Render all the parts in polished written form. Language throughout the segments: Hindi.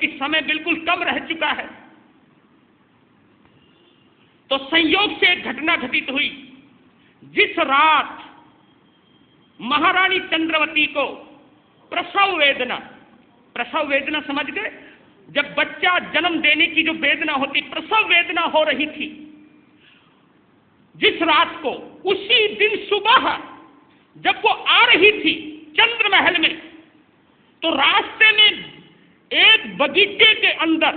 जबकि समय बिल्कुल कम रह चुका है। तो संयोग से एक घटना घटित हुई। जिस रात महारानी चंद्रवती को प्रसव वेदना समझ गए, जब बच्चा जन्म देने की जो वेदना होती, प्रसव वेदना हो रही थी, जिस रात को, उसी दिन सुबह जब वो आ रही थी चंद्र महल में, तो रास्ते में एक बगीचे के अंदर,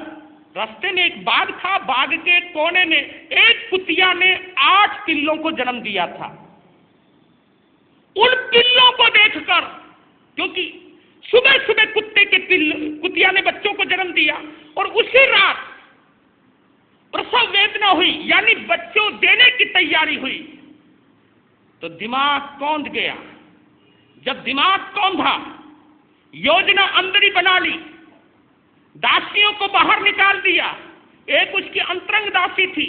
रास्ते में एक बाग था, बाग के कोने में एक कुतिया ने 8 पिल्लों को जन्म दिया था। उन पिल्लों को देखकर, क्योंकि सुबह सुबह कुतिया ने बच्चों को जन्म दिया और उसी रात प्रसव वेदना हुई, यानी बच्चों देने की तैयारी हुई, तो दिमाग कौंध गया। जब दिमाग कौंधा, योजना अंदर ही बना ली, दासियों को बाहर निकाल दिया। एक उसकी अंतरंग दासी थी,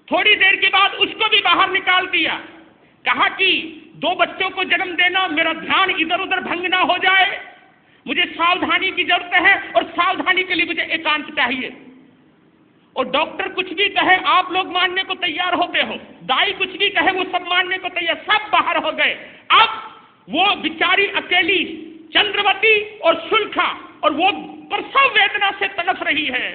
थोड़ी देर के बाद उसको भी बाहर निकाल दिया। कहा कि 2 बच्चों को जन्म देना, मेरा ध्यान इधर उधर भंग ना हो जाए, मुझे सावधानी की जरूरत है और सावधानी के लिए मुझे एकांत चाहिए। और डॉक्टर कुछ भी कहे आप लोग मानने को तैयार होते हो, दाई कुछ भी कहे वो सब मानने को तैयार, सब बाहर हो गए। अब वो बेचारी अकेली चंद्रवती और शुल्खा, और वो प्रसव वेदना से तड़प रही है,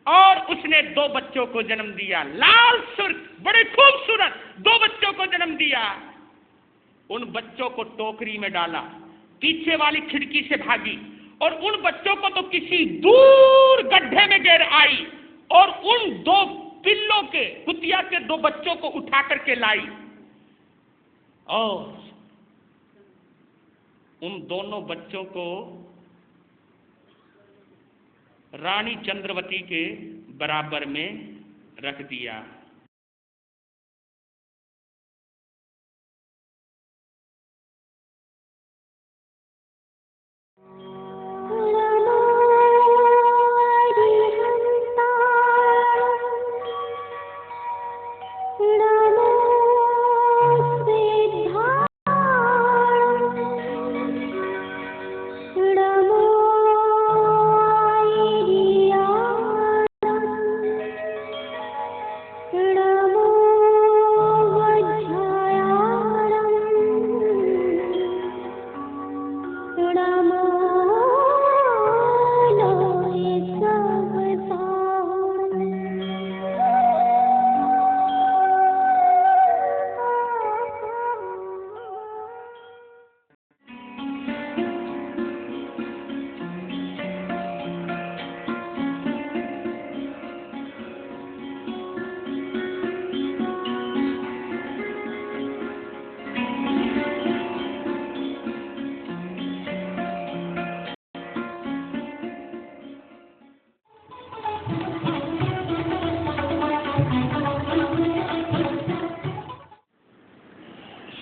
और उसने 2 बच्चों को जन्म दिया, लाल सुर्ख, बड़े खूबसूरत 2 बच्चों को जन्म दिया। उन बच्चों को टोकरी में डाला, पीछे वाली खिड़की से भागी और उन बच्चों को तो किसी दूर गड्ढे में गिर आई, और उन 2 पिल्लों के, कुतिया के 2 बच्चों को उठा करके लाई और उन दोनों बच्चों को रानी चंद्रवती के बराबर में रख दिया।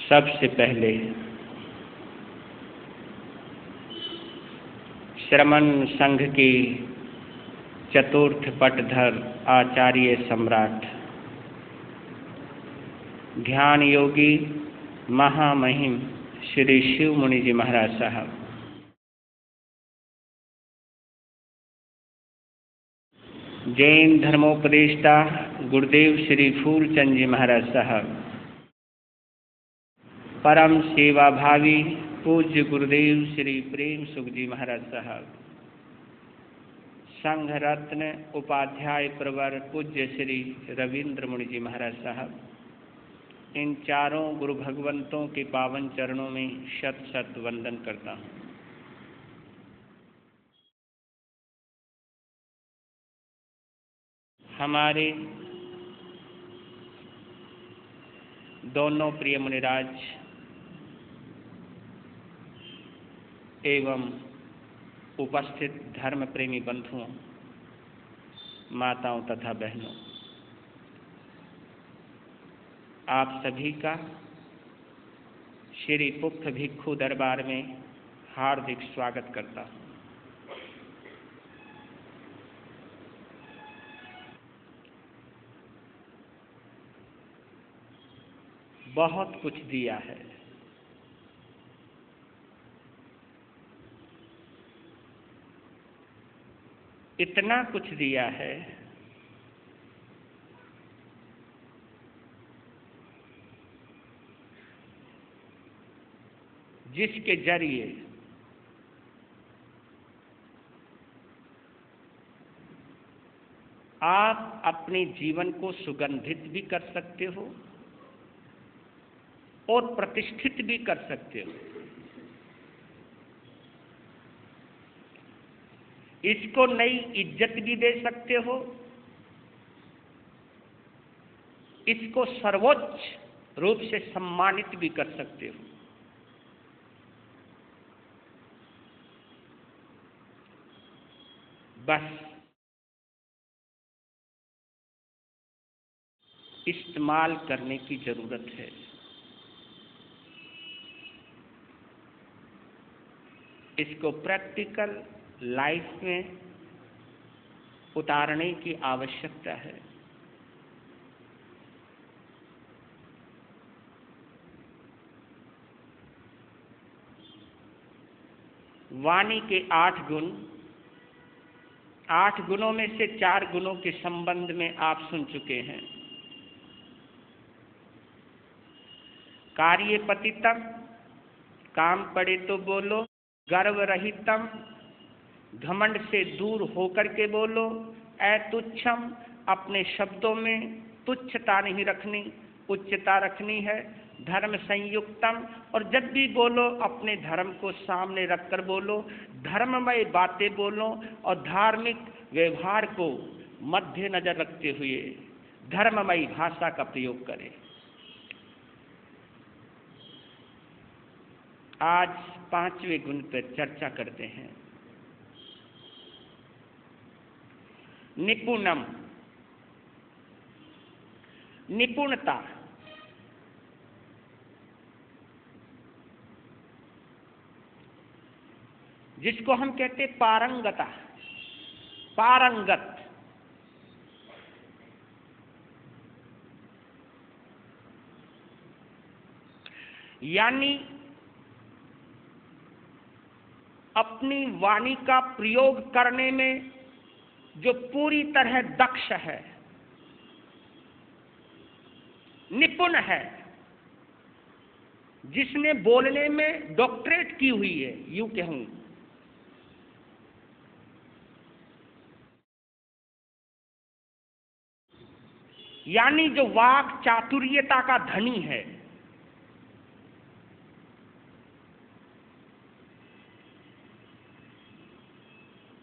सबसे पहले श्रमण संघ की चतुर्थ पटधर आचार्य सम्राट ध्यान योगी महामहिम श्री शिव मुनि जी महाराज साहब, जैन धर्मोपदेष्टा गुरुदेव श्री फूलचंद जी महाराज साहब, परम सेवा भावी पूज्य गुरुदेव श्री प्रेम सुख जी महाराज साहब, संघ रत्न उपाध्याय प्रवर पूज्य श्री रविंद्र मुनि जी महाराज साहब, इन चारों गुरु भगवंतों के पावन चरणों में शत शत वंदन करता हूँ। हमारे दोनों प्रिय मुनिराज एवं उपस्थित धर्म प्रेमी बंधुओं, माताओं तथा बहनों, आप सभी का श्री पुख्त भिक्षु दरबार में हार्दिक स्वागत करता हूँ। बहुत कुछ दिया है, इतना कुछ दिया है जिसके जरिए आप अपने जीवन को सुगंधित भी कर सकते हो और प्रतिष्ठित भी कर सकते हो। इसको नई इज्जत भी दे सकते हो, इसको सर्वोच्च रूप से सम्मानित भी कर सकते हो। बस इस्तेमाल करने की जरूरत है। इसको प्रैक्टिकल लाइफ में उतारने की आवश्यकता है। वाणी के 8 गुण, 8 गुणों में से 4 गुणों के संबंध में आप सुन चुके हैं। कार्ये पतितम, काम पड़े तो बोलो, गर्व रहितम, घमंड से दूर होकर के बोलो, अतुच्छम, अपने शब्दों में तुच्छता नहीं रखनी, उच्चता रखनी है, धर्म संयुक्तम, और जब भी बोलो अपने धर्म को सामने रखकर बोलो, धर्ममय बातें बोलो और धार्मिक व्यवहार को मध्य नजर रखते हुए धर्ममय भाषा का प्रयोग करें। आज 5वें गुण पर चर्चा करते हैं। निपुणम, निपुणता। जिसको हम कहते पारंगता, पारंगत। यानी अपनी वाणी का प्रयोग करने में जो पूरी तरह दक्ष है, निपुण है, जिसने बोलने में डॉक्टरेट की हुई है, यूं कहूं। यानी जो वाक चातुर्यता का धनी है।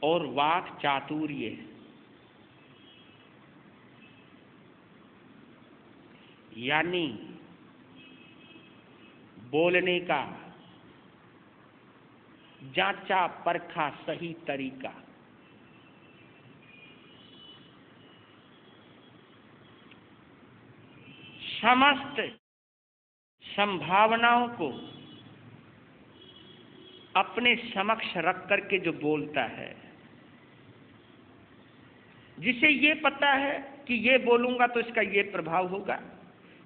और वाक चातुर्य यानी बोलने का जांचा परखा सही तरीका। समस्त संभावनाओं को अपने समक्ष रख करके जो बोलता है, जिसे ये पता है कि ये बोलूंगा तो इसका ये प्रभाव होगा,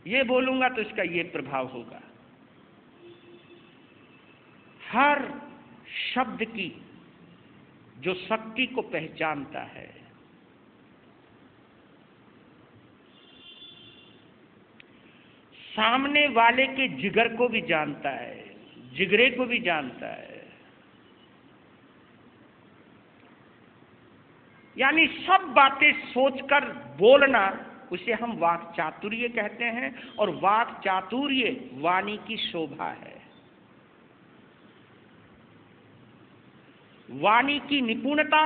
ये बोलूंगा तो इसका ये प्रभाव होगा। हर शब्द की जो शक्ति को पहचानता है, सामने वाले के जिगर को भी जानता है, जिगरे को भी जानता है। यानी सब बातें सोचकर बोलना, उसे हम वाक चातुर्य कहते हैं। और वाक चातुर्य वाणी की शोभा है। वाणी की निपुणता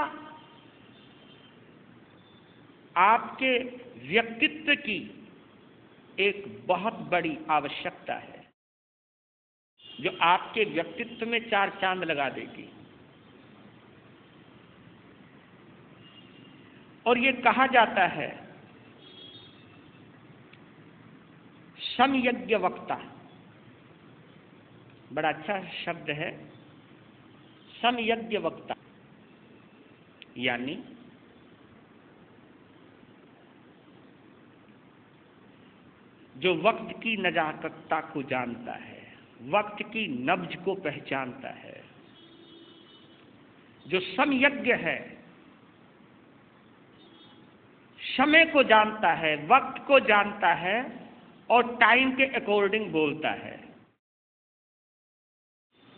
आपके व्यक्तित्व की एक बहुत बड़ी आवश्यकता है, जो आपके व्यक्तित्व में 4 चांद लगा देगी। और ये कहा जाता है समयज्ञ वक्ता, बड़ा अच्छा शब्द है, समयज्ञ वक्ता। यानी जो वक्त की नजाकतता को जानता है, वक्त की नब्ज को पहचानता है, जो समयज्ञ है, समय को जानता है, वक्त को जानता है और टाइम के अकॉर्डिंग बोलता है।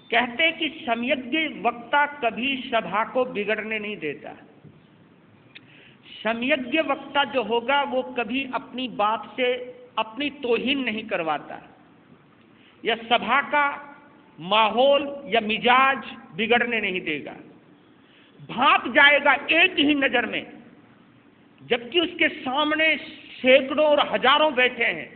कहते कि सम्यज्ञ वक्ता कभी सभा को बिगड़ने नहीं देता। सम्यज्ञ वक्ता जो होगा वो कभी अपनी बात से अपनी तौहीन नहीं करवाता, या सभा का माहौल या मिजाज बिगड़ने नहीं देगा। भाप जाएगा एक ही नजर में, जबकि उसके सामने सैकड़ों और हजारों बैठे हैं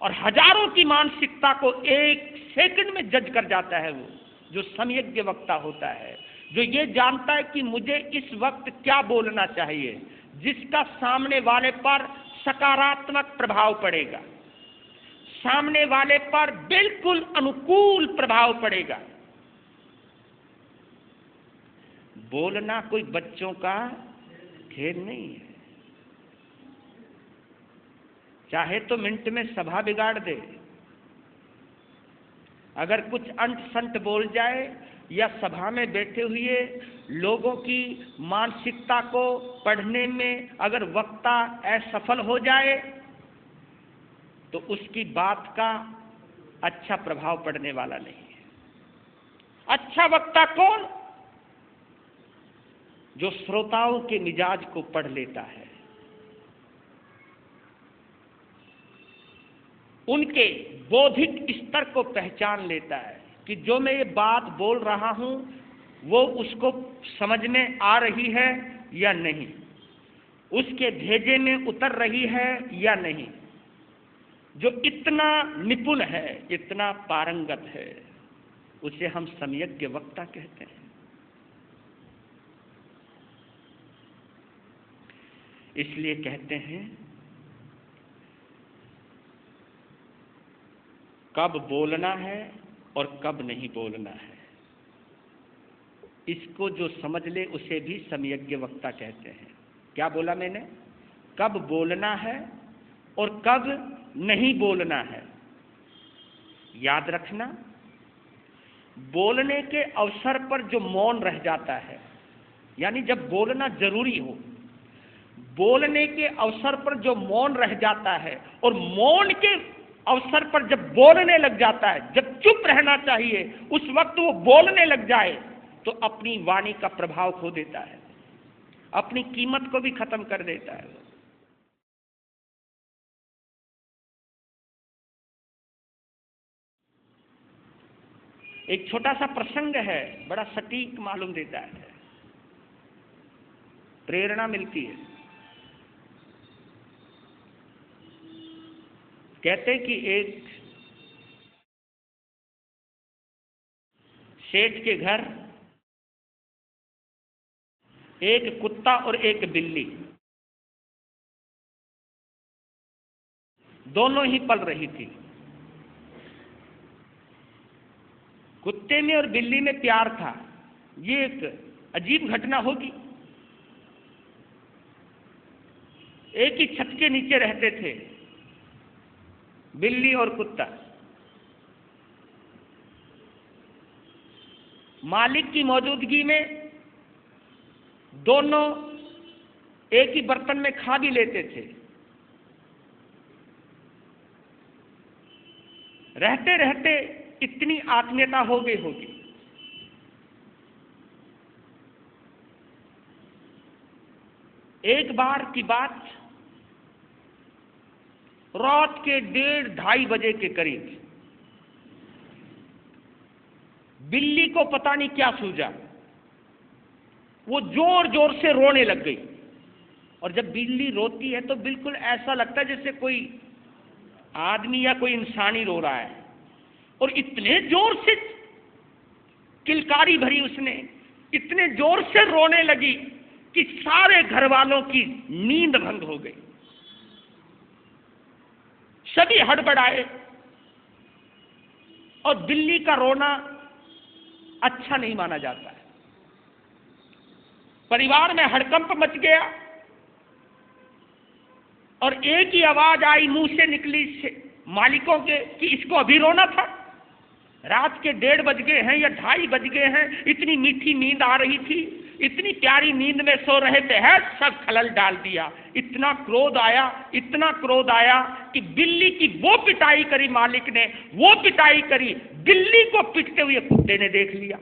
और हजारों की मानसिकता को एक सेकंड में जज कर जाता है। वो जो सम्यज्ञ वक्ता होता है, जो ये जानता है कि मुझे इस वक्त क्या बोलना चाहिए, जिसका सामने वाले पर सकारात्मक प्रभाव पड़ेगा, सामने वाले पर बिल्कुल अनुकूल प्रभाव पड़ेगा। बोलना कोई बच्चों का खेल नहीं है। चाहे तो मिनट में सभा बिगाड़ दे, अगर कुछ अंट संट बोल जाए या सभा में बैठे हुए लोगों की मानसिकता को पढ़ने में अगर वक्ता असफल हो जाए तो उसकी बात का अच्छा प्रभाव पड़ने वाला नहीं है। अच्छा वक्ता कौन? जो श्रोताओं के मिजाज को पढ़ लेता है, उनके बौद्धिक स्तर को पहचान लेता है कि जो मैं ये बात बोल रहा हूं वो उसको समझ में आ रही है या नहीं, उसके भेजे में उतर रही है या नहीं। जो इतना निपुण है, इतना पारंगत है, उसे हम सम्यज्ञ वक्ता कहते हैं। इसलिए कहते हैं कब बोलना है और कब नहीं बोलना है, इसको जो समझ ले उसे भी सम्यज्ञ वक्ता कहते हैं। क्या बोला मैंने? कब बोलना है और कब नहीं बोलना है। याद रखना, बोलने के अवसर पर जो मौन रह जाता है, यानी जब बोलना जरूरी हो, बोलने के अवसर पर जो मौन रह जाता है और मौन के अवसर पर जब बोलने लग जाता है, जब चुप रहना चाहिए उस वक्त वो बोलने लग जाए तो अपनी वाणी का प्रभाव खो देता है, अपनी कीमत को भी खत्म कर देता है। एक छोटा सा प्रसंग है, बड़ा सटीक मालूम देता है, प्रेरणा मिलती है। कहते कि एक सेठ के घर एक कुत्ता और एक बिल्ली दोनों ही पल रही थी। कुत्ते में और बिल्ली में प्यार था। ये एक अजीब घटना होगी। एक ही छत के नीचे रहते थे बिल्ली और कुत्ता। मालिक की मौजूदगी में दोनों एक ही बर्तन में खा भी लेते थे। रहते रहते इतनी आत्मीयता हो गई होगी। एक बार की बात, रात के 1:30-2:30 बजे के करीब बिल्ली को पता नहीं क्या सूझा, वो जोर जोर से रोने लग गई। और जब बिल्ली रोती है तो बिल्कुल ऐसा लगता है जैसे कोई आदमी या कोई इंसान ही रो रहा है। और इतने जोर से किलकारी भरी उसने, इतने जोर से रोने लगी कि सारे घर वालों की नींद भंग हो गई। सभी हड़बड़ाए और बिल्ली का रोना अच्छा नहीं माना जाता है। परिवार में हड़कंप मच गया और एक ही आवाज आई मुंह से निकली मालिकों के कि इसको अभी रोना था। रात के 1:30 बज गए हैं या 2:30 बज गए हैं, इतनी मीठी नींद आ रही थी, इतनी प्यारी नींद में सो रहे थे, है सब खलल डाल दिया। इतना क्रोध आया, इतना क्रोध आया कि बिल्ली की वो पिटाई करी मालिक ने, वो पिटाई करी, बिल्ली को पिटते हुए कुत्ते ने देख लिया।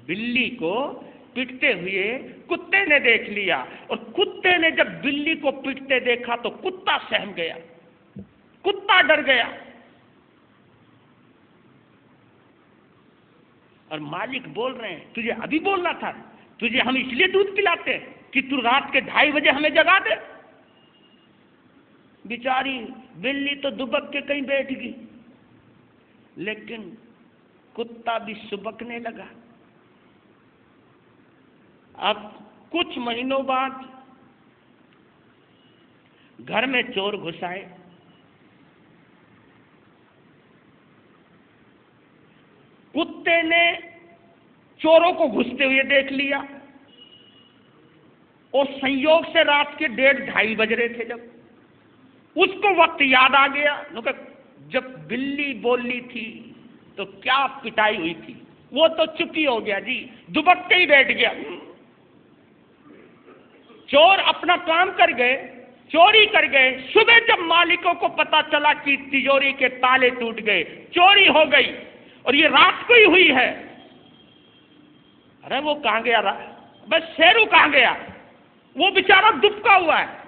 बिल्ली को पिटते हुए कुत्ते ने देख लिया, और कुत्ते ने जब बिल्ली को पिटते देखा तो कुत्ता सहम गया, कुत्ता डर गया। और मालिक बोल रहे हैं, तुझे अभी बोलना था, तुझे हम इसलिए दूध पिलाते कि तू रात के 2:30 बजे हमें जगा दे। बेचारी बिल्ली तो दुबक के कहीं बैठ गई, लेकिन कुत्ता भी सुबकने लगा। अब कुछ महीनों बाद घर में चोर घुस आए। कुत्ते ने चोरों को घुसते हुए देख लिया, और संयोग से रात के 1:30-2:30 बज रहे थे, जब उसको वक्त याद आ गया, जब बिल्ली बोली थी तो क्या पिटाई हुई थी, वो तो चुप ही हो गया जी, दुबक के ही बैठ गया। चोर अपना काम कर गए, चोरी कर गए। सुबह जब मालिकों को पता चला कि तिजोरी के ताले टूट गए, चोरी हो गई, और ये रात को ही हुई है। अरे वो कहां गया, बस शेरू कहां गया, वो बेचारा दुबका हुआ है।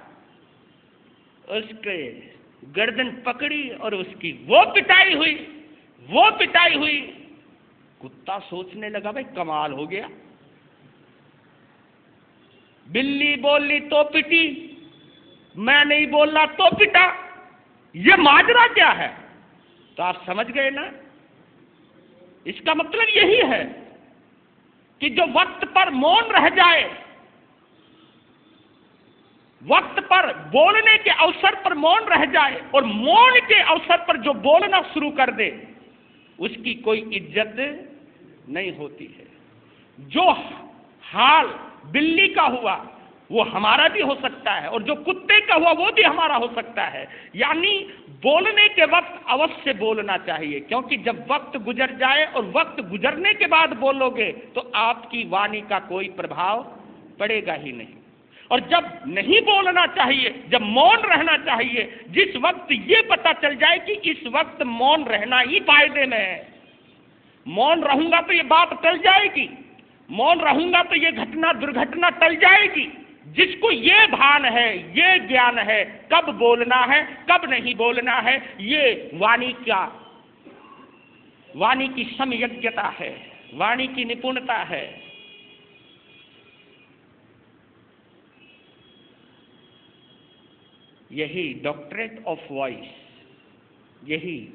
उसके गर्दन पकड़ी और उसकी वो पिटाई हुई, वो पिटाई हुई। कुत्ता सोचने लगा, भाई कमाल हो गया, बिल्ली बोली तो पिटी, मैं नहीं बोलना तो पिटा, ये माजरा क्या है। तो आप समझ गए ना, इसका मतलब यही है कि जो वक्त पर मौन रह जाए, वक्त पर बोलने के अवसर पर मौन रह जाए, और मौन के अवसर पर जो बोलना शुरू कर दे, उसकी कोई इज्जत नहीं होती है। जो हाल बिल्ली का हुआ वो हमारा भी हो सकता है, और जो कुत्ते का हुआ वो भी हमारा हो सकता है। यानी बोलने के वक्त अवश्य बोलना चाहिए, क्योंकि जब वक्त गुजर जाए और वक्त गुजरने के बाद बोलोगे तो आपकी वाणी का कोई प्रभाव पड़ेगा ही नहीं। और जब नहीं बोलना चाहिए, जब मौन रहना चाहिए, जिस वक्त ये पता चल जाए कि इस वक्त मौन रहना ही फायदे में है, मौन रहूंगा तो ये बात टल जाएगी, मौन रहूंगा तो ये घटना दुर्घटना टल जाएगी। जिसको ये भान है, ये ज्ञान है, कब बोलना है कब नहीं बोलना है, ये वाणी की समयज्ञता है, वाणी की निपुणता है। यही डॉक्टरेट ऑफ वॉइस, यही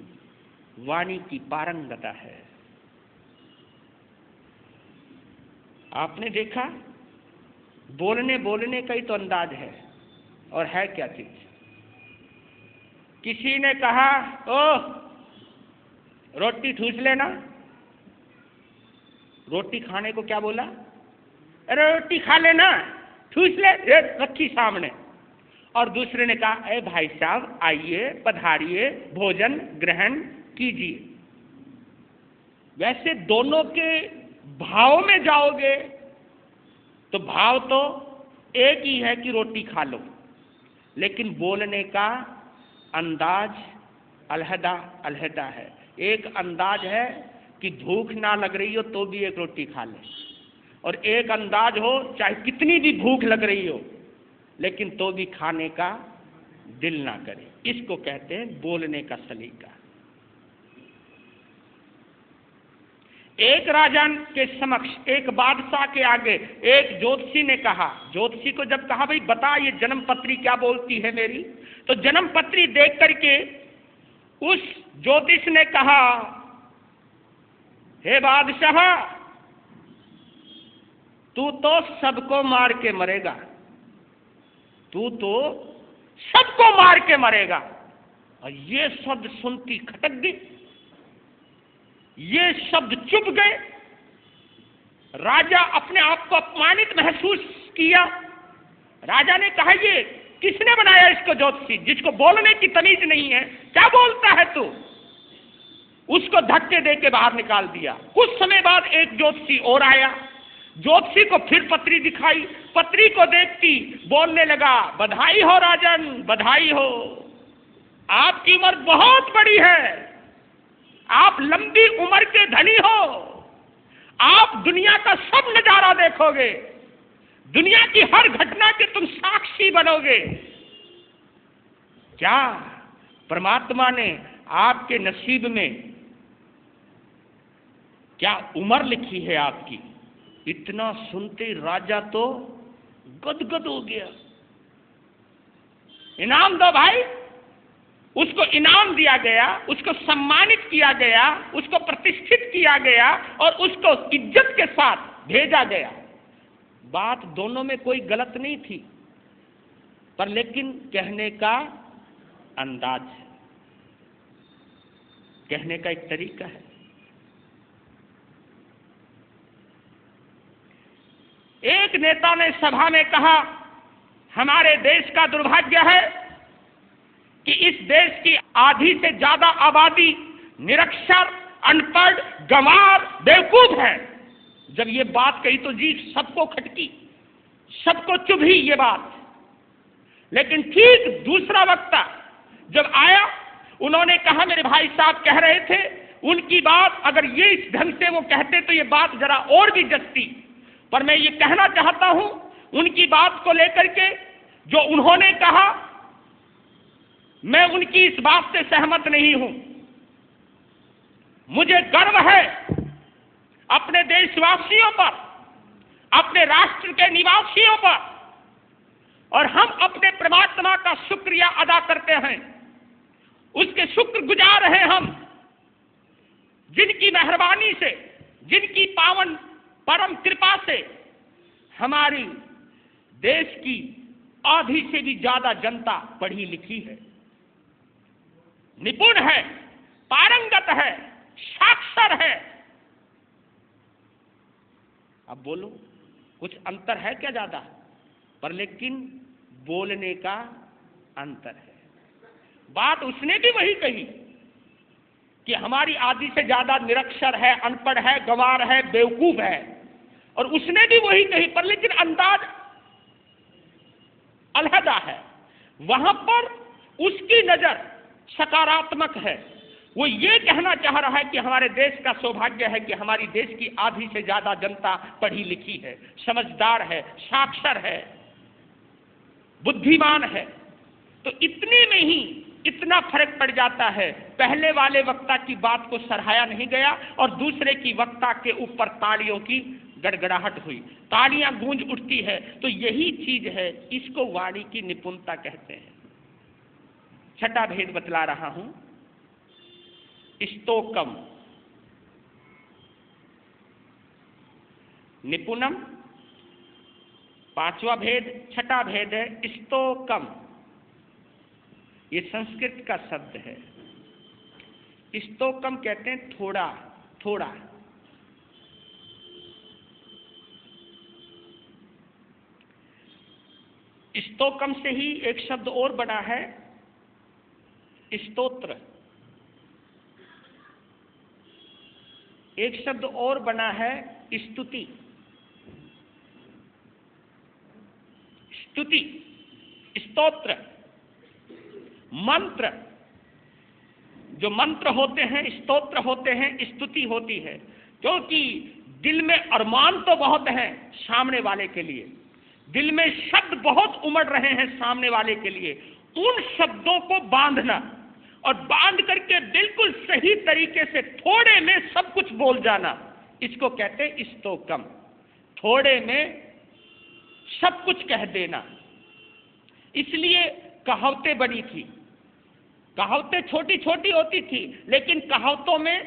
वाणी की पारंगता है। आपने देखा, बोलने का ही तो अंदाज है, और है क्या चीज। किसी ने कहा, ओह रोटी ठूस लेना, रोटी खाने को क्या बोला, अरे रोटी खा लेना, ठूस ले, रखी सामने। और दूसरे ने कहा, अरे भाई साहब आइए, पधारिए, भोजन ग्रहण कीजिए। वैसे दोनों के भाव में जाओगे तो भाव तो एक ही है कि रोटी खा लो, लेकिन बोलने का अंदाज अलहदा अलहदा है। एक अंदाज है कि भूख ना लग रही हो तो भी एक रोटी खा ले, और एक अंदाज हो चाहे कितनी भी भूख लग रही हो लेकिन तो भी खाने का दिल ना करे। इसको कहते हैं बोलने का सलीका। एक राजा के समक्ष, एक बादशाह के आगे एक ज्योतिषी ने कहा, ज्योतिषी को जब कहा, भाई बता ये जन्म पत्री क्या बोलती है मेरी, तो जन्म पत्री देख करके उस ज्योतिष ने कहा, हे बादशाह तू तो सबको मार के मरेगा, तू तो सबको मार के मरेगा। और ये शब्द सुनती खटक गई, ये शब्द चुप गए। राजा अपने आप को अपमानित महसूस किया। राजा ने कहा, ये किसने बनाया इसको ज्योतिषी, जिसको बोलने की तमीज नहीं है, क्या बोलता है तू। उसको धक्के दे के बाहर निकाल दिया। कुछ समय बाद एक ज्योतिषी और आया, ज्योतिषी को फिर पत्री दिखाई, पत्री को देखती बोलने लगा, बधाई हो राजन, बधाई हो, आपकी उम्र बहुत बड़ी है, आप लंबी उम्र के धनी हो, आप दुनिया का सब नजारा देखोगे, दुनिया की हर घटना के तुम साक्षी बनोगे। क्या परमात्मा ने आपके नसीब में क्या उम्र लिखी है आपकी? इतना सुनते राजा तो गदगद हो गया। इनाम दो भाई। उसको इनाम दिया गया, उसको सम्मानित किया गया, उसको प्रतिष्ठित किया गया और उसको इज्जत के साथ भेजा गया। बात दोनों में कोई गलत नहीं थी, पर लेकिन कहने का अंदाज है, कहने का एक तरीका है। एक नेता ने सभा में कहा, हमारे देश का दुर्भाग्य है कि इस देश की आधी से ज्यादा आबादी निरक्षर, अनपढ़, गंवार, बेवकूफ है। जब ये बात कही तो जी सबको खटकी, सबको चुभी ये बात। लेकिन ठीक दूसरा वक्ता जब आया, उन्होंने कहा, मेरे भाई साहब कह रहे थे, उनकी बात अगर ये इस ढंग से वो कहते तो ये बात जरा और भी जचती, पर मैं ये कहना चाहता हूं उनकी बात को लेकर के जो उन्होंने कहा, मैं उनकी इस बात से सहमत नहीं हूं। मुझे गर्व है अपने देशवासियों पर, अपने राष्ट्र के निवासियों पर, और हम अपने परमात्मा का शुक्रिया अदा करते हैं, उसके शुक्रगुजार हैं हम, जिनकी मेहरबानी से, जिनकी पावन परम कृपा से हमारी देश की आधी से भी ज्यादा जनता पढ़ी लिखी है, निपुण है, पारंगत है, साक्षर है। अब बोलो, कुछ अंतर है क्या ज्यादा? पर लेकिन बोलने का अंतर है। बात उसने भी वही कही कि हमारी आधी से ज्यादा निरक्षर है, अनपढ़ है, गंवार है, बेवकूफ है, और उसने भी वही कही, पर लेकिन अंदाज अलहदा है। वहां पर उसकी नजर सकारात्मक है। वो ये कहना चाह रहा है कि हमारे देश का सौभाग्य है कि हमारी देश की आधी से ज्यादा जनता पढ़ी लिखी है, समझदार है, साक्षर है, बुद्धिमान है। तो इतने में ही इतना फर्क पड़ जाता है। पहले वाले वक्ता की बात को सराहाया नहीं गया और दूसरे की वक्ता के ऊपर तालियों की गड़गड़ाहट हुई, तालियां गूंज उठती है। तो यही चीज है, इसको वाणी की निपुणता कहते हैं। छठा भेद बतला रहा हूं, स्तोकम, निपुणम। पांचवा भेद, छठा भेद है स्तोकम। ये संस्कृत का शब्द है। स्तोकम कहते हैं थोड़ा थोड़ा। स्तोकम से ही एक शब्द और बना है, स्तोत्र। एक शब्द और बना है स्तुति। स्तुति, स्तोत्र, मंत्र। जो मंत्र होते हैं, स्तोत्र होते हैं, स्तुति होती है। क्योंकि दिल में अरमान तो बहुत है सामने वाले के लिए, दिल में शब्द बहुत उमड़ रहे हैं सामने वाले के लिए। उन शब्दों को बांधना और बांध करके बिल्कुल सही तरीके से थोड़े में सब कुछ बोल जाना, इसको कहते हैं स्तोकम। थोड़े में सब कुछ कह देना। इसलिए कहावतें बनी थी। कहावतें छोटी छोटी होती थी, लेकिन कहावतों में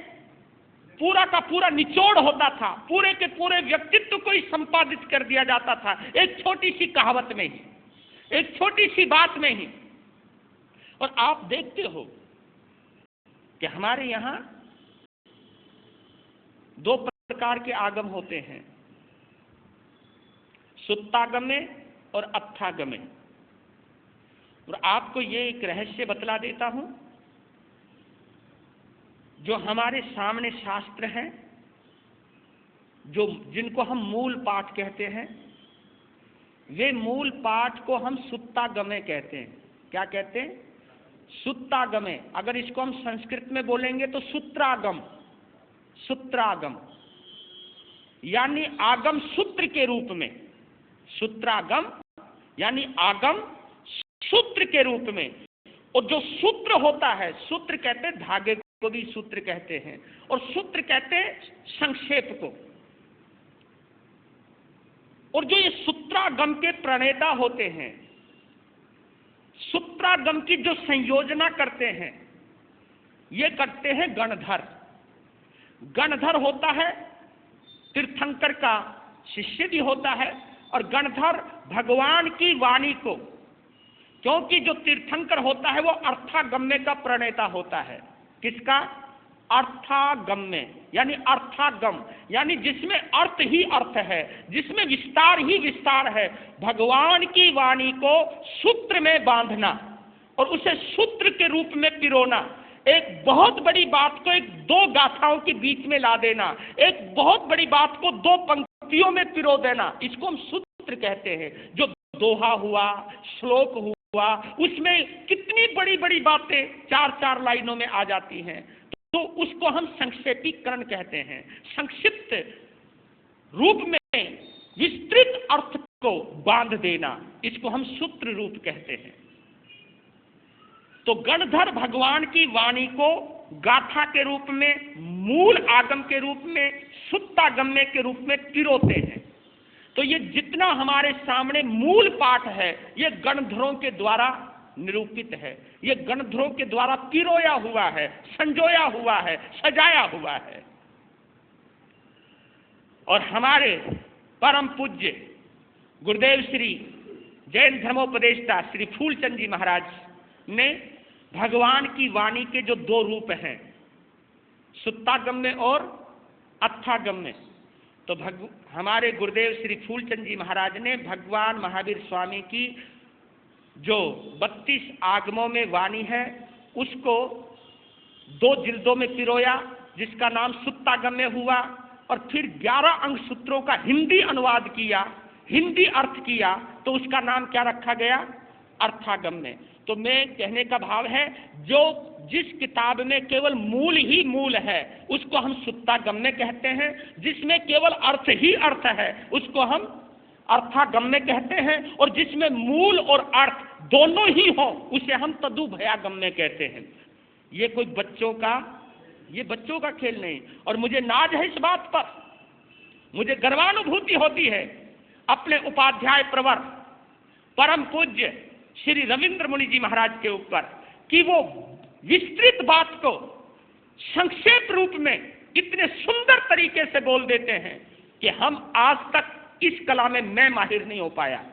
पूरा का पूरा निचोड़ होता था, पूरे के पूरे व्यक्तित्व को ही संपादित कर दिया जाता था एक छोटी सी कहावत में ही, एक छोटी सी बात में ही। और आप देखते हो कि हमारे यहां दो प्रकार के आगम होते हैं, सुत्तागमे और अत्थागमे। और आपको ये एक रहस्य बतला देता हूं, जो हमारे सामने शास्त्र हैं, जो जिनको हम मूल पाठ कहते हैं, वे मूल पाठ को हम सुत्तागमे कहते हैं। क्या कहते हैं? सुत्तागमे। अगर इसको हम संस्कृत में बोलेंगे तो सूत्रागम, सूत्रागम यानी आगम सूत्र के रूप में। सूत्रागम यानी आगम सूत्र के रूप में। और जो सूत्र होता है, सूत्र कहते हैं धागे को भी सूत्र कहते हैं, और सूत्र कहते हैं संक्षेप को। और जो ये सूत्रागम के प्रणेता होते हैं, सूत्रागम की जो संयोजना करते हैं, ये करते हैं गणधर। गणधर होता है तीर्थंकर का शिष्य भी होता है, और गणधर भगवान की वाणी को, क्योंकि जो तीर्थंकर होता है वो अर्थागम्य का प्रणेता होता है। किसका? अर्थागम्य यानी अर्थागम, यानी जिसमें अर्थ ही अर्थ है, जिसमें विस्तार ही विस्तार है। भगवान की वाणी को सूत्र में बांधना और उसे सूत्र के रूप में पिरोना, एक बहुत बड़ी बात को एक दो गाथाओं के बीच में ला देना, एक बहुत बड़ी बात को दो पंक्तियों में पिरो देना, इसको हम सूत्र कहते हैं। जो दोहा हुआ, श्लोक हुआ, उसमें कितनी बड़ी बड़ी बातें चार चार लाइनों में आ जाती हैं, तो उसको हम संक्षेपीकरण कहते हैं। संक्षिप्त रूप में विस्तृत अर्थ को बांध देना, इसको हम सूत्र रूप कहते हैं। तो गणधर भगवान की वाणी को गाथा के रूप में, मूल आगम के रूप में, सुत्तागम्य के रूप में पिरोते हैं। तो ये जितना हमारे सामने मूल पाठ है, ये गणधरों के द्वारा निरूपित है, ये गणधरों के द्वारा पिरोया हुआ है, संजोया हुआ है, सजाया हुआ है। और हमारे परम पूज्य गुरुदेव श्री जैन धर्मोपदेष्टा श्री फूलचंद जी महाराज ने भगवान की वाणी के जो दो रूप हैं, सुत्तागम्य और अर्थागम्य, तो हमारे गुरुदेव श्री फूलचंद जी महाराज ने भगवान महावीर स्वामी की जो 32 आगमों में वाणी है, उसको दो जिल्दों में पिरोया, जिसका नाम सुत्तागम्य हुआ, और फिर 11 अंग सूत्रों का हिंदी अनुवाद किया, हिंदी अर्थ किया, तो उसका नाम क्या रखा गया? अर्थागम्य। तो मैं कहने का भाव है, जो जिस किताब में केवल मूल ही मूल है, उसको हम सुत्तागम्य कहते हैं। जिसमें केवल अर्थ ही अर्थ है, उसको हम अर्थागम्य कहते हैं। और जिसमें मूल और अर्थ दोनों ही हो, उसे हम तदुभयागम्य कहते हैं। ये कोई बच्चों का खेल नहीं। और मुझे नाज है इस बात पर, मुझे गर्वानुभूति होती है अपने उपाध्याय प्रवर परम पूज्य श्री रविंद्र मुनि जी महाराज के ऊपर, कि वो विस्तृत बात को संक्षेप रूप में इतने सुंदर तरीके से बोल देते हैं कि हम आज तक इस कला में मैं माहिर नहीं हो पाया।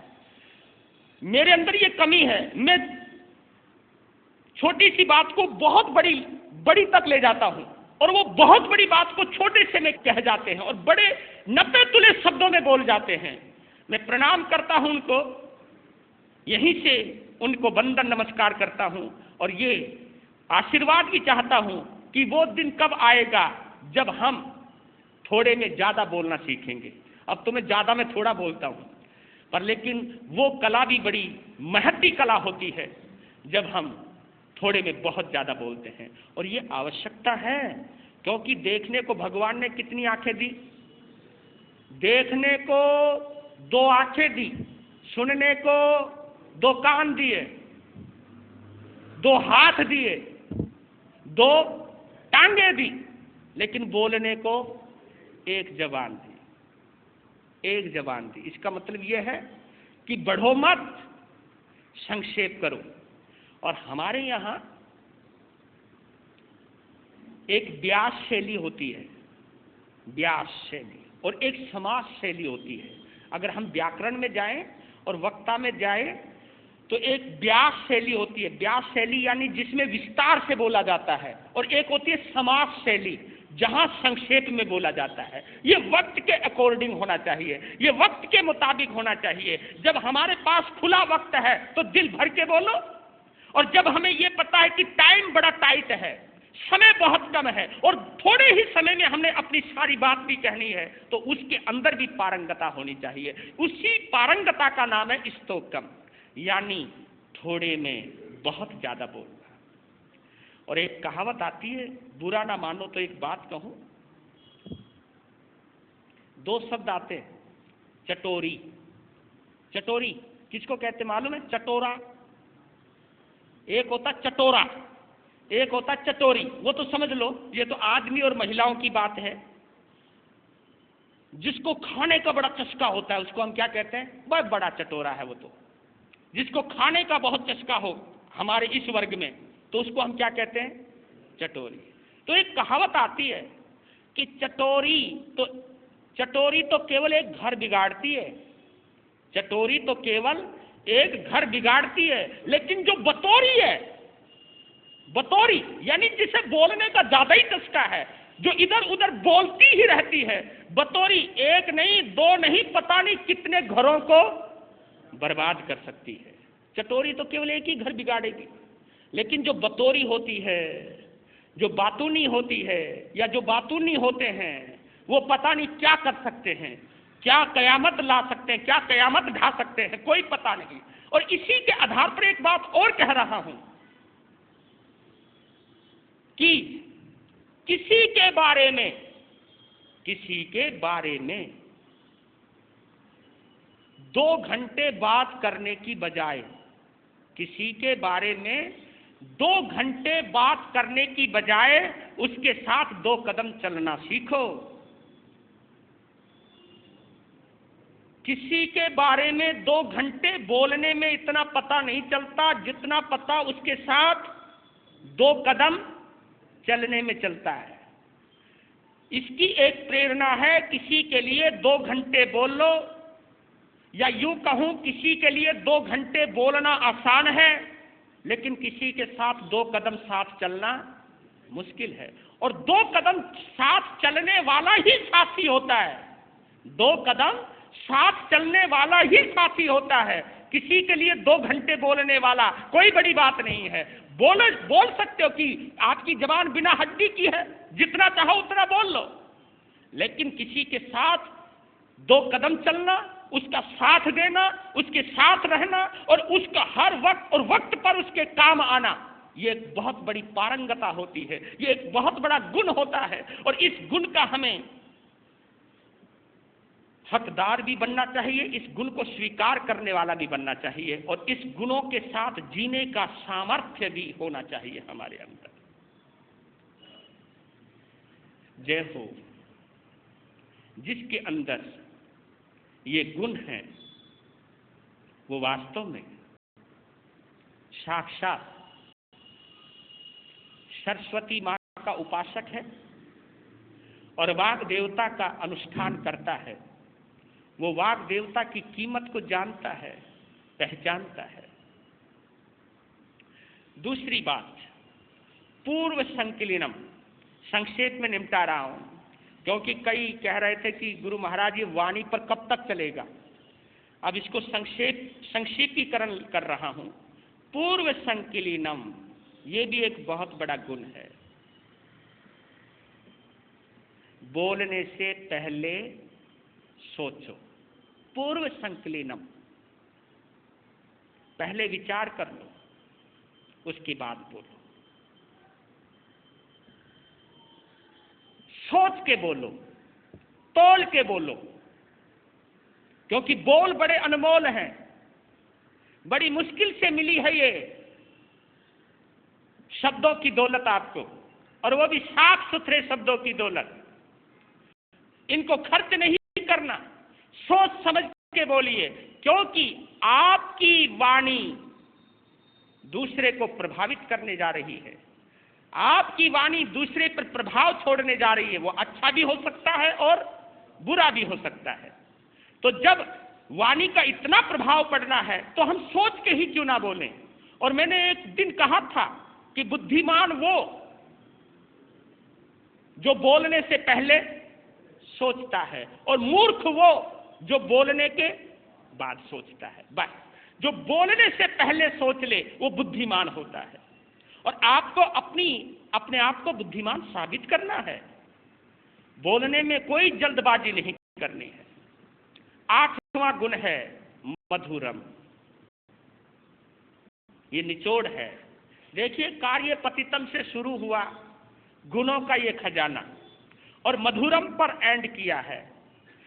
मेरे अंदर ये कमी है, मैं छोटी सी बात को बहुत बड़ी तक ले जाता हूं, और वो बहुत बड़ी बात को छोटे से में कह जाते हैं, और बड़े नपे तुले शब्दों में बोल जाते हैं। मैं प्रणाम करता हूं उनको, यहीं से उनको वंदन नमस्कार करता हूं, और ये आशीर्वाद भी चाहता हूं कि वो दिन कब आएगा जब हम थोड़े में ज्यादा बोलना सीखेंगे। अब तो मैं ज्यादा में थोड़ा बोलता हूं, पर लेकिन वो कला भी बड़ी महती कला होती है जब हम थोड़े में बहुत ज्यादा बोलते हैं। और ये आवश्यकता है, क्योंकि देखने को भगवान ने कितनी आंखें दी? देखने को 2 आंखें दी, सुनने को 2 कान दिए, 2 हाथ दिए, 2 टांगे दी, लेकिन बोलने को 1 जबान दी, 1 जबान दी। इसका मतलब यह है कि बढ़ो मत, संक्षेप करो। और हमारे यहाँ एक व्यास शैली होती है, व्यास शैली, और एक समास शैली होती है। अगर हम व्याकरण में जाएं और वक्ता में जाएं तो एक व्यास शैली होती है। व्यास शैली यानी जिसमें विस्तार से बोला जाता है, और एक होती है समास शैली, जहां संक्षेप में बोला जाता है। ये वक्त के अकॉर्डिंग होना चाहिए, ये वक्त के मुताबिक होना चाहिए। जब हमारे पास खुला वक्त है तो दिल भर के बोलो, और जब हमें ये पता है कि टाइम बड़ा टाइट है, समय बहुत कम है और थोड़े ही समय में हमने अपनी सारी बात भी कहनी है, तो उसके अंदर भी पारंगता होनी चाहिए। उसी पारंगता का नाम है स्तोकम, यानी थोड़े में बहुत ज्यादा बोलना। और एक कहावत आती है, बुरा ना मानो तो एक बात कहूं, दो शब्द आते हैं, चटोरी। चटोरी किसको कहते मालूम है? चटोरा। एक होता चटोरा, एक होता चटोरी। वो तो समझ लो, ये तो आदमी और महिलाओं की बात है। जिसको खाने का बड़ा चस्का होता है उसको हम क्या कहते हैं? बहुत बड़ा चटोरा है वो तो। जिसको खाने का बहुत चस्का हो हमारे इस वर्ग में, तो उसको हम क्या कहते हैं? चटोरी। तो एक कहावत आती है कि चटोरी तो केवल एक घर बिगाड़ती है, चटोरी तो केवल एक घर बिगाड़ती है, लेकिन जो बतौरी है, बतौरी यानी जिसे बोलने का ज्यादा ही चस्का है, जो इधर उधर बोलती ही रहती है, बतौरी एक नहीं, दो नहीं, पता नहीं कितने घरों को बर्बाद कर सकती है। चटोरी तो केवल एक ही घर बिगाड़ेगी, लेकिन जो बतौरी होती है, जो बातूनी होती है, या जो बातूनी होते हैं, वो पता नहीं क्या कर सकते हैं, क्या कयामत ला सकते हैं, क्या कयामत ढा सकते हैं, कोई पता नहीं। और इसी के आधार पर एक बात और कह रहा हूं कि किसी के बारे में 2 घंटे बात करने की बजाय, किसी के बारे में 2 घंटे बात करने की बजाय उसके साथ 2 कदम चलना सीखो। किसी के बारे में 2 घंटे बोलने में इतना पता नहीं चलता जितना पता उसके साथ 2 कदम चलने में चलता है। इसकी एक प्रेरणा है, किसी के लिए 2 घंटे बोल लो, या यूं कहूं किसी के लिए 2 घंटे बोलना आसान है, लेकिन किसी के साथ 2 कदम साथ चलना मुश्किल है। और 2 कदम साथ चलने वाला ही साथी होता है, 2 कदम साथ चलने वाला ही साथी होता है। किसी के लिए 2 घंटे बोलने वाला कोई बड़ी बात नहीं है। बोल सकते हो कि आपकी जबान बिना हड्डी की है, जितना चाहो उतना बोल लो, लेकिन किसी के साथ 2 कदम चलना, उसका साथ देना, उसके साथ रहना और उसका हर वक्त और वक्त पर उसके काम आना, ये एक बहुत बड़ी पारंगता होती है, ये एक बहुत बड़ा गुण होता है। और इस गुण का हमें हकदार भी बनना चाहिए, इस गुण को स्वीकार करने वाला भी बनना चाहिए, और इस गुणों के साथ जीने का सामर्थ्य भी होना चाहिए हमारे अंदर। जय हो जिसके अंदर ये गुण है, वो वास्तव में साक्षात सरस्वती मां का उपासक है और वाग देवता का अनुष्ठान करता है। वो वाग देवता की कीमत को जानता है, पहचानता है। दूसरी बात, पूर्व संकलनम, संक्षेप में निपटा रहा हूं, क्योंकि कई कह रहे थे कि गुरु महाराज ये वाणी पर कब तक चलेगा। अब इसको संक्षेपीकरण कर रहा हूं। पूर्व संकलनम, ये भी एक बहुत बड़ा गुण है। बोलने से पहले सोचो, पूर्व संकलनम, पहले विचार कर लो, उसके बाद बोलो। सोच के बोलो, तोल के बोलो, क्योंकि बोल बड़े अनमोल हैं, बड़ी मुश्किल से मिली है ये शब्दों की दौलत आपको, और वो भी साफ सुथरे शब्दों की दौलत। इनको खर्च नहीं करना, सोच समझ के बोलिए, क्योंकि आपकी वाणी दूसरे को प्रभावित करने जा रही है, आपकी वाणी दूसरे पर प्रभाव छोड़ने जा रही है। वो अच्छा भी हो सकता है और बुरा भी हो सकता है। तो जब वाणी का इतना प्रभाव पड़ना है तो हम सोच के ही क्यों ना बोलें। और मैंने एक दिन कहा था कि बुद्धिमान वो जो बोलने से पहले सोचता है, और मूर्ख वो जो बोलने के बाद सोचता है। बस जो बोलने से पहले सोच ले वो बुद्धिमान होता है। और आपको अपने आप को बुद्धिमान साबित करना है। बोलने में कोई जल्दबाजी नहीं करनी है। 8वां गुण है मधुरम। ये निचोड़ है। देखिए, कार्य पतितम से शुरू हुआ गुणों का ये खजाना, और मधुरम पर एंड किया है।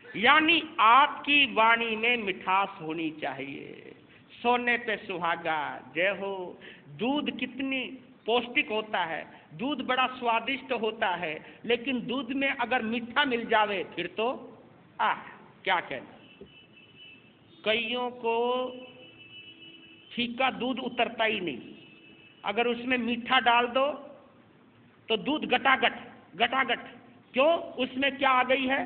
यानी आपकी वाणी में मिठास होनी चाहिए। सोने पे सुहागा, जय हो। दूध कितनी पौष्टिक होता है, दूध बड़ा स्वादिष्ट होता है, लेकिन दूध में अगर मीठा मिल जावे फिर तो क्या कहना। कईयों को फीका दूध उतरता ही नहीं, अगर उसमें मीठा डाल दो तो दूध गटागट गटागट। क्यों? उसमें क्या आ गई है?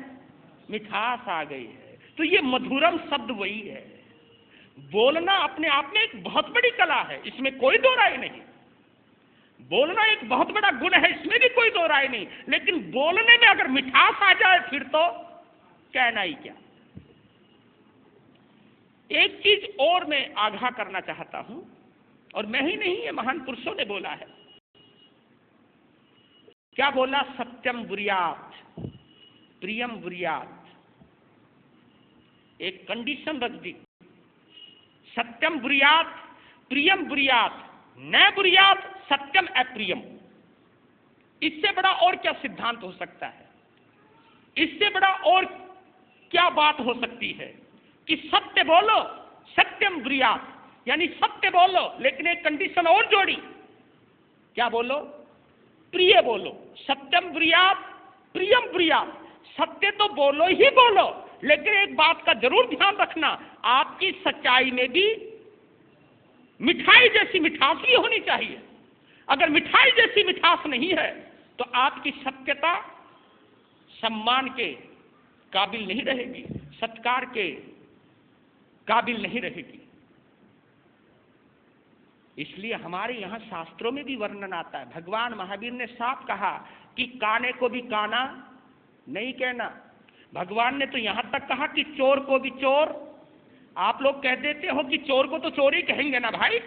मिठास आ गई है। तो ये मधुरम शब्द वही है। बोलना अपने आप में एक बहुत बड़ी कला है, इसमें कोई दो राय नहीं। बोलना एक बहुत बड़ा गुण है, इसमें भी कोई दो राय नहीं। लेकिन बोलने में अगर मिठास आ जाए फिर तो कहना ही क्या। एक चीज और मैं आगाह करना चाहता हूं, और मैं ही नहीं, ये महान पुरुषों ने बोला है। क्या बोला? सत्यम बुर्यात प्रियम बुर्यात। एक कंडीशन रख दी, सत्यम बुर्यात प्रियम बुर्यात, न बुर्यात सत्यम अप्रियम। इससे बड़ा और क्या सिद्धांत हो सकता है? इससे बड़ा और क्या बात हो सकती है कि सत्य बोलो सत्यम बुर्यात, यानी सत्य बोलो, लेकिन एक कंडीशन और जोड़ी। क्या बोलो? प्रिय बोलो। सत्यम बुर्यात प्रियम बुर्यात। सत्य तो बोलो ही बोलो, लेकिन एक बात का जरूर ध्यान रखना, आपकी सच्चाई में भी मिठाई जैसी मिठास भी होनी चाहिए। अगर मिठाई जैसी मिठास नहीं है तो आपकी सत्यता सम्मान के काबिल नहीं रहेगी, सत्कार के काबिल नहीं रहेगी। इसलिए हमारे यहाँ शास्त्रों में भी वर्णन आता है। भगवान महावीर ने साफ कहा कि काने को भी काना नहीं कहना। भगवान ने तो यहां तक कहा कि चोर को भी चोर। आप लोग कह देते हो कि चोर को तो चोर ही कहेंगे ना भाई।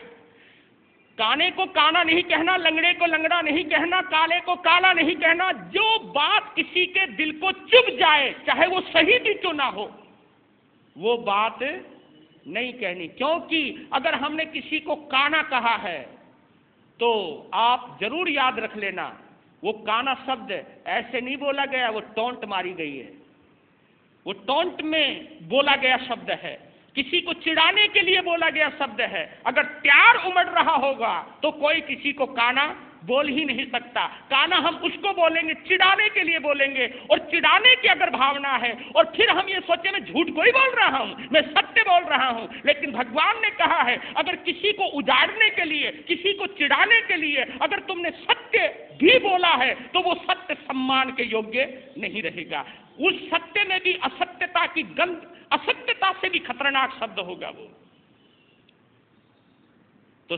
काने को काना नहीं कहना, लंगड़े को लंगड़ा नहीं कहना, काले को काला नहीं कहना। जो बात किसी के दिल को चुभ जाए, चाहे वो सही भी क्यों ना हो, वो बात नहीं कहनी। क्योंकि अगर हमने किसी को काना कहा है तो आप जरूर याद रख लेना, वो काना शब्द ऐसे नहीं बोला गया, वो टोंट मारी गई है, वो टोंट में बोला गया शब्द है, किसी को चिढ़ाने के लिए बोला गया शब्द है। अगर प्यार उमड़ रहा होगा तो कोई किसी को काना बोल ही नहीं सकता। काना हम उसको बोलेंगे चिढ़ाने के लिए बोलेंगे, और चिढ़ाने की अगर भावना है और फिर हम ये सोचे मैं झूठ कोई बोल रहा हूं, मैं सत्य बोल रहा हूं। लेकिन भगवान ने कहा है अगर किसी को उजाड़ने के लिए, किसी को चिढ़ाने के लिए अगर तुमने सत्य भी बोला है तो वो सत्य सम्मान के योग्य नहीं रहेगा। उस सत्य में भी असत्यता की गंध, असत्यता से भी खतरनाक शब्द होगा वो। तो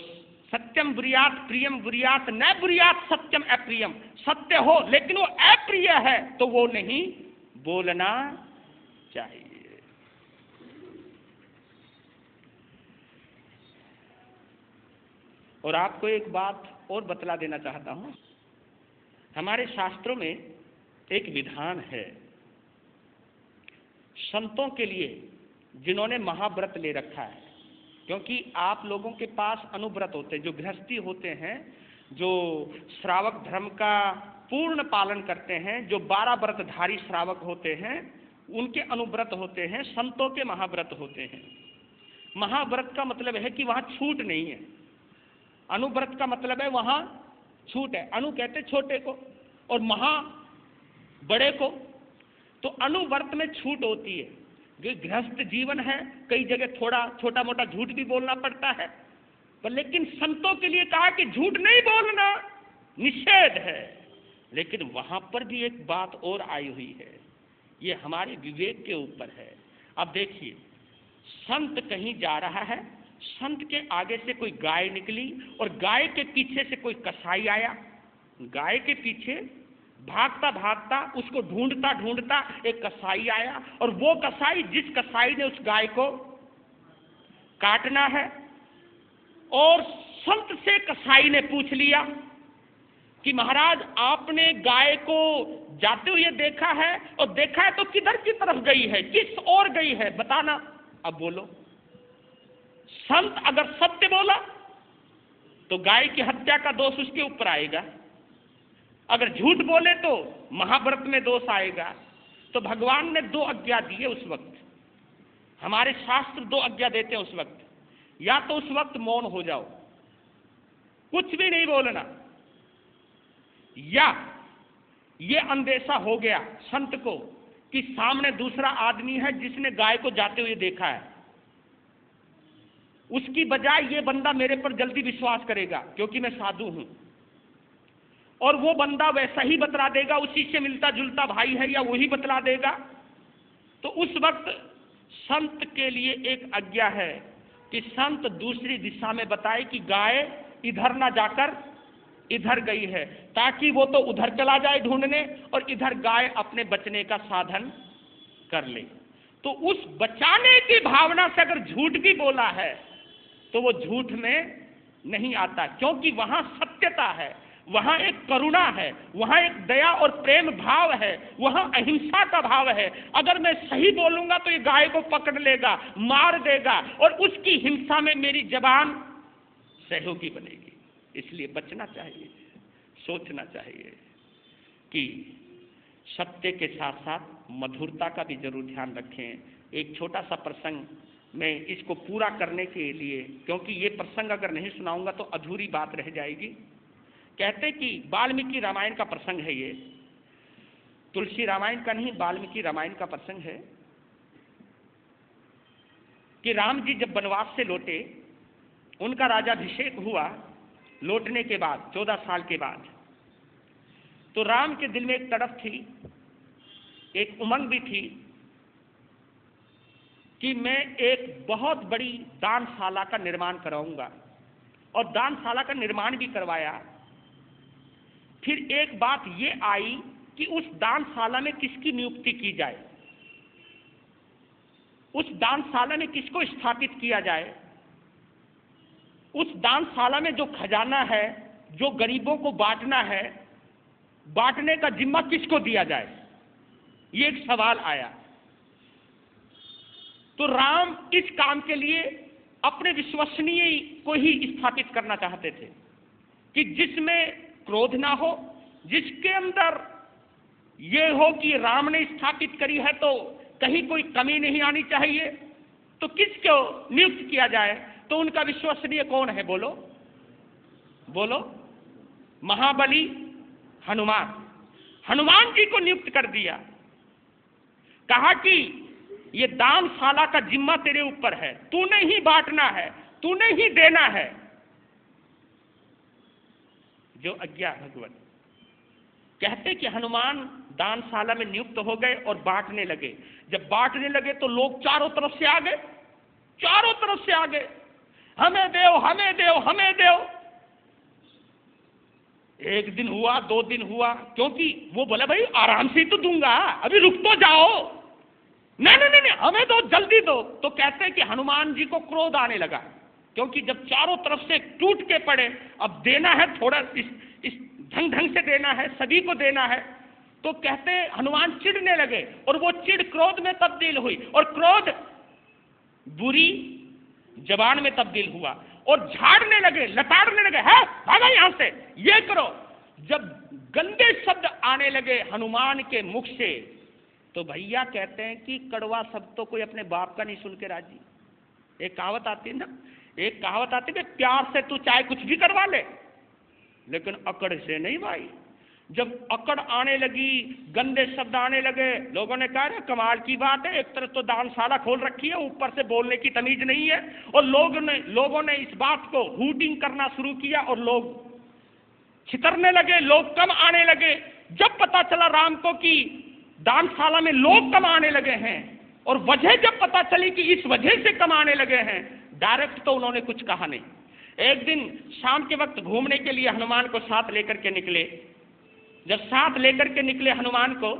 सत्यम बुर्यात प्रियम बुर्यात, न बुर्यात सत्यम अप्रियम। सत्य हो लेकिन वो अप्रिय है तो वो नहीं बोलना चाहिए। और आपको एक बात और बतला देना चाहता हूं। हमारे शास्त्रों में एक विधान है संतों के लिए जिन्होंने महाव्रत ले रखा है। क्योंकि आप लोगों के पास अनुव्रत होते हैं, जो गृहस्थी होते हैं, जो श्रावक धर्म का पूर्ण पालन करते हैं, जो 12 व्रतधारी श्रावक होते हैं, उनके अनुव्रत होते हैं, संतों के महाव्रत होते हैं। महाव्रत का मतलब है कि वहां छूट नहीं है। अनुव्रत का मतलब है वहां छूट है। अनु कहते छोटे को और महा बड़े को। तो अनुव्रत में छूट होती है। जो गृहस्थ जीवन है, कई जगह थोड़ा छोटा मोटा झूठ भी बोलना पड़ता है, पर लेकिन संतों के लिए कहा कि झूठ नहीं बोलना निषेध है। लेकिन वहां पर भी एक बात और आई हुई है, ये हमारे विवेक के ऊपर है। अब देखिए, संत कहीं जा रहा है, संत के आगे से कोई गाय निकली और गाय के पीछे से कोई कसाई आया। गाय के पीछे भागता भागता, उसको ढूंढता ढूंढता एक कसाई आया, और वो कसाई, जिस कसाई ने उस गाय को काटना है और संत से कसाई ने पूछ लिया कि महाराज आपने गाय को जाते हुए देखा है, और देखा है तो किधर की तरफ गई है, किस ओर गई है, बताना। अब बोलो। संत अगर सत्य बोला तो गाय की हत्या का दोष उसके ऊपर आएगा, अगर झूठ बोले तो महाव्रत में दोष आएगा। तो भगवान ने 2 आज्ञा दिए उस वक्त, हमारे शास्त्र 2 आज्ञा देते हैं उस वक्त। या तो उस वक्त मौन हो जाओ, कुछ भी नहीं बोलना, या ये अंदेशा हो गया संत को कि सामने दूसरा आदमी है जिसने गाय को जाते हुए देखा है, उसकी बजाय ये बंदा मेरे पर जल्दी विश्वास करेगा क्योंकि मैं साधु हूं, और वो बंदा वैसा ही बतला देगा, उसी से मिलता जुलता भाई है या वही बतला देगा। तो उस वक्त संत के लिए एक आज्ञा है कि संत दूसरी दिशा में बताए कि गाय इधर ना जाकर इधर गई है, ताकि वो तो उधर चला जाए ढूंढने और इधर गाय अपने बचने का साधन कर ले। तो उस बचाने की भावना से अगर झूठ भी बोला है तो वो झूठ में नहीं आता, क्योंकि वहां सत्यता है, वहां एक करुणा है, वहां एक दया और प्रेम भाव है, वहां अहिंसा का भाव है। अगर मैं सही बोलूंगा तो ये गाय को पकड़ लेगा, मार देगा, और उसकी हिंसा में मेरी जबान सहयोगी बनेगी। इसलिए बचना चाहिए, सोचना चाहिए कि सत्य के साथ साथ मधुरता का भी जरूर ध्यान रखें। एक छोटा सा प्रसंग मैं इसको पूरा करने के लिए, क्योंकि ये प्रसंग अगर नहीं सुनाऊंगा तो अधूरी बात रह जाएगी। कहते कि वाल्मीकि रामायण का प्रसंग है, ये तुलसी रामायण का नहीं, वाल्मीकि रामायण का प्रसंग है कि राम जी जब वनवास से लौटे, उनका राजाभिषेक हुआ लौटने के बाद 14 साल के बाद, तो राम के दिल में एक तड़प थी, एक उमंग भी थी कि मैं एक बहुत बड़ी दानशाला का निर्माण कराऊंगा, और दानशाला का निर्माण भी करवाया। फिर एक बात ये आई कि उस दानशाला में किसकी नियुक्ति की जाए, उस दानशाला में किसको स्थापित किया जाए, उस दानशाला में जो खजाना है, जो गरीबों को बांटना है, बांटने का जिम्मा किसको दिया जाए, ये एक सवाल आया। तो राम इस काम के लिए अपने विश्वसनीय को ही स्थापित करना चाहते थे कि जिसमें क्रोध ना हो, जिसके अंदर ये हो कि राम ने स्थापित करी है तो कहीं कोई कमी नहीं आनी चाहिए। तो किसको नियुक्त किया जाए, तो उनका विश्वसनीय कौन है, बोलो बोलो, महाबली हनुमान। हनुमान जी को नियुक्त कर दिया, कहा कि ये दानशाला का जिम्मा तेरे ऊपर है, तूने ही बांटना है, तूने ही देना है। जो आज्ञा भगवत। कहते कि हनुमान दानशाला में नियुक्त हो गए और बांटने लगे। जब बांटने लगे तो लोग चारों तरफ से आ गए, चारों तरफ से आ गए, हमें देव हमें देव हमें देव। एक दिन हुआ, 2 दिन हुआ, क्योंकि वो बोला भाई आराम से ही तो दूंगा, अभी रुक तो जाओ, नहीं नहीं नहीं हमें दो, जल्दी दो। तो कहते हैं कि हनुमान जी को क्रोध आने लगा, क्योंकि जब चारों तरफ से टूट के पड़े, अब देना है थोड़ा इस ढंग से देना है, सभी को देना है। तो कहते हनुमान चिढ़ने लगे, और वो चिढ़ क्रोध में तब्दील हुई, और क्रोध बुरी जबान में तब्दील हुआ, और झाड़ने लगे, लताड़ने लगे, है भागा यहां से, ये करो। जब गंदे शब्द आने लगे हनुमान के मुख से, तो भैया कहते हैं कि कड़वा शब्द तो कोई अपने बाप का नहीं सुन के राजी। एक कहावत आती है ना, एक कहावत आती है कि प्यार से तू चाहे कुछ भी करवा ले, लेकिन अकड़ से नहीं भाई। जब अकड़ आने लगी, गंदे शब्द आने लगे, लोगों ने कहा कमाल की बात है, एक तरफ तो दानशाला खोल रखी है, ऊपर से बोलने की तमीज नहीं है। और लोगों ने इस बात को हूटिंग करना शुरू किया, और लोग छितरने लगे, लोग कम आने लगे। जब पता चला राम को कि दानशाला में लोग कम आने लगे हैं, और वजह जब पता चली कि इस वजह से कम आने लगे हैं, डायरेक्ट तो उन्होंने कुछ कहा नहीं। एक दिन शाम के वक्त घूमने के लिए हनुमान को साथ लेकर के निकले। जब साथ लेकर के निकले हनुमान को,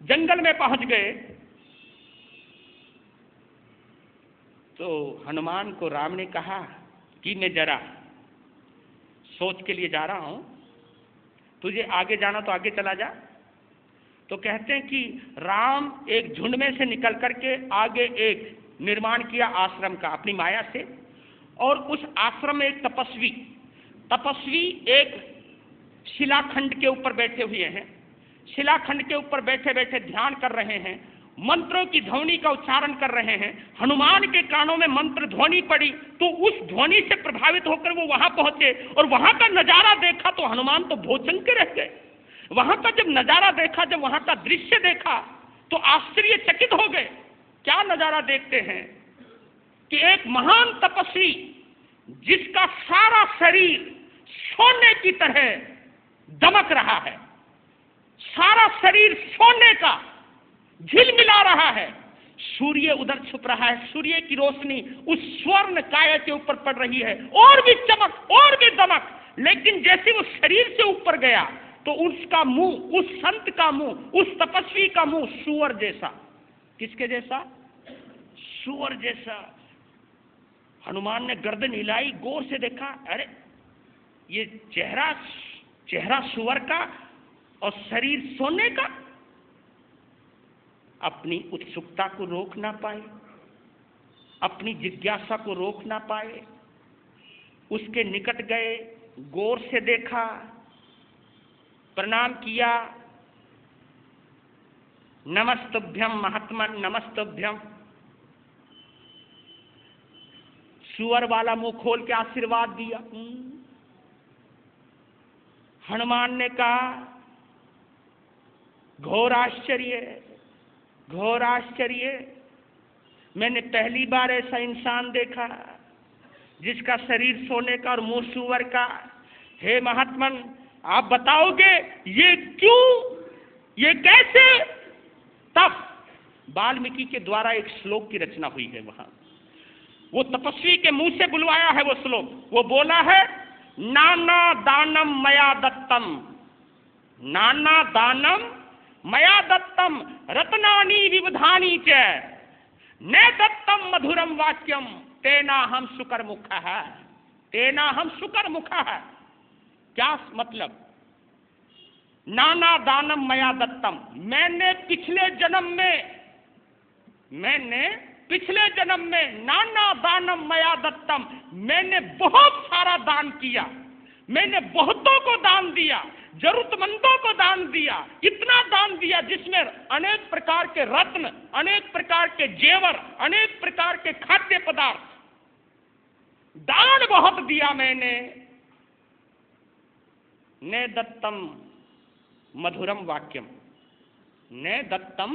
जंगल में पहुंच गए, तो हनुमान को राम ने कहा कि मैं जरा सोच के लिए जा रहा हूं, तुझे आगे जाना तो आगे चला जा। तो कहते हैं कि राम एक झुंड में से निकल करके आगे एक निर्माण किया आश्रम का अपनी माया से, और उस आश्रम में एक तपस्वी एक शिलाखंड के ऊपर बैठे हुए हैं। शिलाखंड के ऊपर बैठे बैठे ध्यान कर रहे हैं, मंत्रों की ध्वनि का उच्चारण कर रहे हैं। हनुमान के कानों में मंत्र ध्वनि पड़ी तो उस ध्वनि से प्रभावित होकर वो वहां पहुंचे और वहां का नजारा देखा तो हनुमान तो भोचंग के रह गए। वहां का जब नजारा देखा, जब वहां का दृश्य देखा तो आश्चर्यचकित हो गए। क्या नजारा देखते हैं कि एक महान तपस्वी जिसका सारा शरीर सोने की तरह दमक रहा है, सारा शरीर सोने का झिलमिला रहा है, सूर्य उधर छुप रहा है, सूर्य की रोशनी उस स्वर्ण काया के ऊपर पड़ रही है, और भी चमक और भी दमक। लेकिन जैसे वो शरीर से ऊपर गया तो उसका मुंह, उस संत का मुंह, उस तपस्वी का मुंह सूअर जैसा। किसके जैसा? सूअर जैसा। हनुमान ने गर्दन हिलाई, गौर से देखा, अरे ये चेहरा सूअर का और शरीर सोने का। अपनी उत्सुकता को रोक ना पाए, अपनी जिज्ञासा को रोक ना पाए, उसके निकट गए, गौर से देखा, प्रणाम किया, नमस्तुभ्यम महात्मन नमस्तुभ्यम। सुअर वाला मुंह खोल के आशीर्वाद दिया। हनुमान ने कहा, घोर आश्चर्य, घोर आश्चर्य, मैंने पहली बार ऐसा इंसान देखा जिसका शरीर सोने का और मुंह सूअर का। हे महात्मन, आप बताओगे ये क्यों, ये कैसे? तब वाल्मीकि के द्वारा एक श्लोक की रचना हुई है। वहां वो तपस्वी के मुंह से बुलवाया है वो श्लोक। वो बोला है, नाना दानम मया दत्तम, नाना दानम मया दत्तम रत्नानि विविधानि च न दत्तम मधुरम वाक्यम तेना हम शुकर मुख है, तेना हम शुकर मुख है। क्या मतलब? नाना दानम मया दत्तम, मैंने पिछले जन्म में नाना दानम मया दत्तम, मैंने बहुत सारा दान किया, मैंने बहुतों को दान दिया, जरूरतमंदों को दान दिया, इतना दान दिया जिसमें अनेक प्रकार के रत्न, अनेक प्रकार के जेवर, अनेक प्रकार के खाद्य पदार्थ, दान बहुत दिया मैंने। ने दत्तम मधुरम वाक्यम, ने दत्तम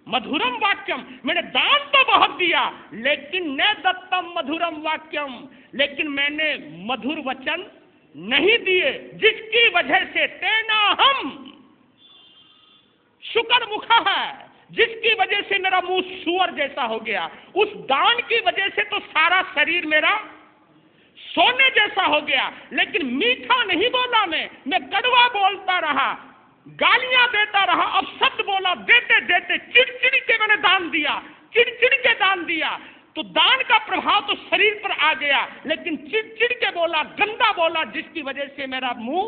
मधुरम वाक्यम, मैंने दान तो बहुत दिया लेकिन ने दत्तम मधुरम वाक्यम, लेकिन मैंने मधुर वचन नहीं दिए, जिसकी वजह से तेना हम शुकर मुखा है, जिसकी वजह से मेरा मुंह सूअर जैसा हो गया। उस दान की वजह से तो सारा शरीर मेरा सोने जैसा हो गया, लेकिन मीठा नहीं बोला, मैं कड़वा बोलता रहा, गालियां देता रहा। अब शब्द बोला, देते देते चिड़चिड़ के मैंने दान दिया, चिड़चिड़ के दान दिया। तो दान का प्रभाव तो शरीर पर आ गया, लेकिन चिड़चिड़ के बोला, गंदा बोला, जिसकी वजह से मेरा मुंह